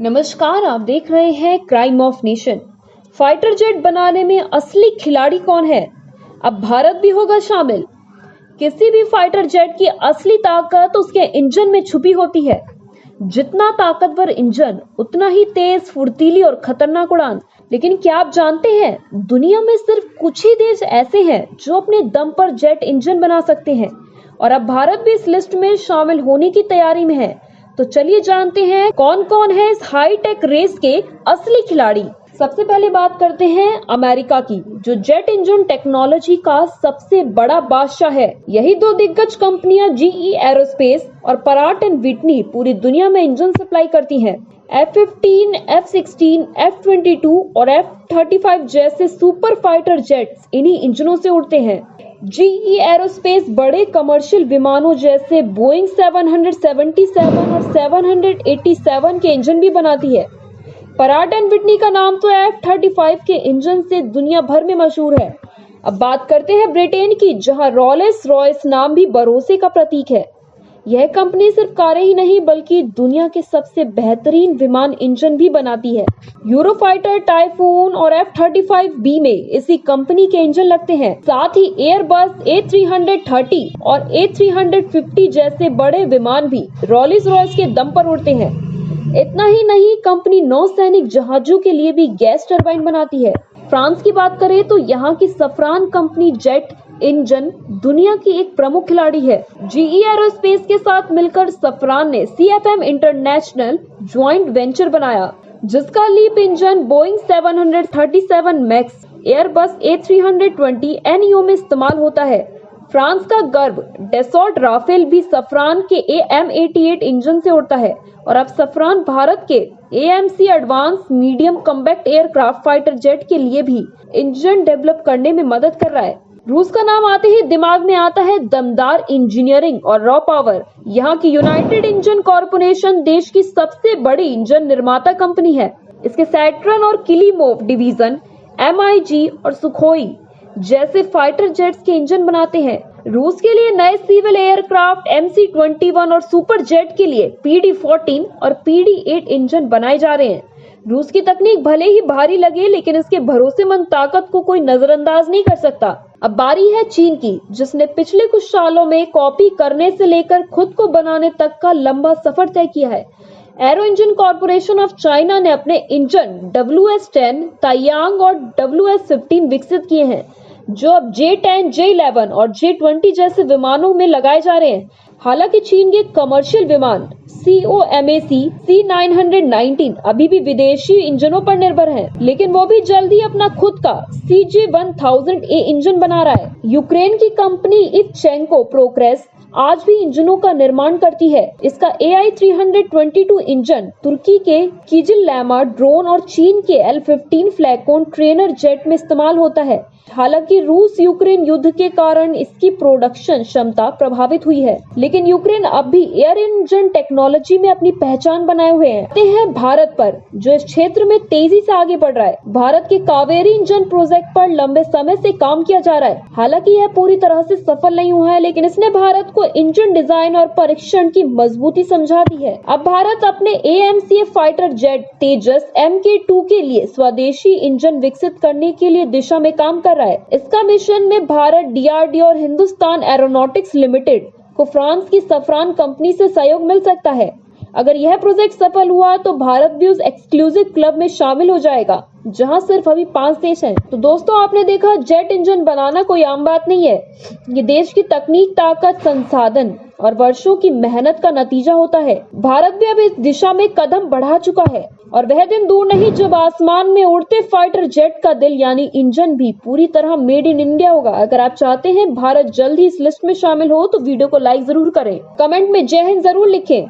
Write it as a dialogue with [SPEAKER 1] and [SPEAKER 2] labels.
[SPEAKER 1] नमस्कार, आप देख रहे हैं crime of nation. Fighter jet बनाने में असली खिलाड़ी कौन है? अब भारत भी होगा शामिल। किसी भी फाइटर जेट की असली ताकत उसके इंजन में छुपी होती है। जितना ताकतवर इंजन उतना ही तेज, फुर्तीली और खतरनाक उड़ान। लेकिन क्या आप जानते हैं, दुनिया में सिर्फ कुछ ही देश ऐसे हैं जो अपने दम पर जेट इंजन बना सकते हैं, और अब भारत भी इस लिस्ट में शामिल होने की तैयारी में है। तो चलिए जानते हैं कौन कौन है इस हाई टेक रेस के असली खिलाड़ी। सबसे पहले बात करते हैं अमेरिका की, जो जेट इंजन टेक्नोलॉजी का सबसे बड़ा बादशाह है। यही दो दिग्गज कंपनियां जीई एरोस्पेस और पराट एंड विटनी पूरी दुनिया में इंजन सप्लाई करती हैं। F-15, F-16, F-22 और F-35 जैसे सुपर फाइटर जेट्स इन्हीं इंजनों से उड़ते हैं। जीई एरोस्पेस बड़े कमर्शियल विमानों जैसे बोइंग 777 और 787 के इंजन भी बनाती है। पराट एंड विटनी का नाम तो F-35 के इंजन से दुनिया भर में मशहूर है। अब बात करते हैं ब्रिटेन की, जहां रॉलेस रॉयस नाम भी भरोसे का प्रतीक है। यह कंपनी सिर्फ कारें ही नहीं बल्कि दुनिया के सबसे बेहतरीन विमान इंजन भी बनाती है। यूरोफाइटर, टाइफून और F-35B में इसी कंपनी के इंजन लगते हैं। साथ ही एयरबस A330 और A350 जैसे बड़े विमान भी रॉलिस रॉयस के दम पर उड़ते हैं। इतना ही नहीं, कंपनी नौसैनिक जहाजों के लिए भी गैस टरबाइन बनाती है। फ्रांस की बात करें तो यहाँ की सफरान कंपनी जेट इंजन दुनिया की एक प्रमुख खिलाड़ी है। जीई एरोस्पेस के साथ मिलकर सफरान ने CFM इंटरनेशनल ज्वाइंट वेंचर बनाया, जिसका लीप इंजन बोइंग 737 मैक्स, एयरबस A320 NEO में इस्तेमाल होता है। फ्रांस का गर्व डेसॉल्ट राफेल भी सफरान के AM-88 इंजन से उड़ता है, और अब सफरान भारत के AMC advance medium combat aircraft fighter jet के लिए भी इंजन डेवलप करने में मदद कर रहा है। रूस का नाम आते ही दिमाग में आता है दमदार इंजीनियरिंग और रॉ पावर। यहाँ की यूनाइटेड इंजन कॉर्पोरेशन देश की सबसे बड़ी इंजन निर्माता कंपनी है। इसके सैटर्न और किलीमोव डिवीजन MiG और सुखोई जैसे फाइटर जेट्स के इंजन बनाते हैं। रूस के लिए नए सिविल एयरक्राफ्ट MC-21 और सुपर जेट के लिए PD-14 और PD-8 इंजन बनाए जा रहे हैं। रूस की तकनीक भले ही भारी लगे, लेकिन इसके भरोसेमंद ताकत को कोई नजरअंदाज नहीं कर सकता। अब बारी है चीन की, जिसने पिछले कुछ सालों में कॉपी करने से लेकर खुद को बनाने तक का लंबा सफर तय किया है। Arrow engine corporation of China ने अपने इंजन WS-10, ताइयांग और WS-15 विकसित किए हैं, जो अब J-10, J-11 और J-20 जैसे विमानों में लगाए जा रहे हैं। हालांकि चीन के कमर्शियल विमान COMAC C919 अभी भी विदेशी इंजनों पर निर्भर हैं, लेकिन वो भी जल्द ही अपना खुद का CJ1000A इंजन बना रहा है। यूक्रेन की कंपनी इवचेंको प्रोक्रेस आज भी इंजनों का निर्माण करती है। इसका AI-322 इंजन तुर्की के किजिल-लैमा ड्रोन और चीन के L-15 फ्लैकोन ट्रेनर जेट में इस्तेमाल होता है। हालांकि रूस यूक्रेन युद्ध के कारण इसकी प्रोडक्शन क्षमता प्रभावित हुई है, लेकिन यूक्रेन अब भी एयर इंजन टेक्नोलॉजी में अपनी पहचान बनाए हुए हैं। भारत पर, जो इस क्षेत्र में तेजी से आगे बढ़ रहा है। भारत के कावेरी इंजन प्रोजेक्ट पर लंबे समय से काम किया जा रहा है। हालांकि यह पूरी तरह से सफल नहीं हुआ है, लेकिन इसने भारत को इंजन डिजाइन और परीक्षण की मजबूती समझा दी है। अब भारत अपने AMCA फाइटर जेट तेजस MK2 के लिए स्वदेशी इंजन विकसित करने के लिए दिशा में काम कर रहा है। इसका मिशन में भारत, DRDO और हिंदुस्तान एरोनॉटिक्स लिमिटेड को फ्रांस की सफरान कंपनी से सहयोग मिल सकता है। अगर यह प्रोजेक्ट सफल हुआ तो भारत भी उस एक्सक्लूसिव क्लब में शामिल हो जाएगा, जहां सिर्फ अभी 5 देश हैं। तो दोस्तों, आपने देखा, जेट इंजन बनाना कोई आम बात नहीं है। ये देश की तकनीक, ताकत, संसाधन और वर्षों की मेहनत का नतीजा होता है। भारत भी अब इस दिशा में कदम बढ़ा चुका है, और वह दिन दूर नहीं जब आसमान में उड़ते फाइटर जेट का दिल यानी इंजन भी पूरी तरह मेड इन इंडिया होगा। अगर आप चाहते हैं भारत जल्द ही इस लिस्ट में शामिल हो तो वीडियो को लाइक जरूर करें, कमेंट में जय हिंद जरूर लिखें।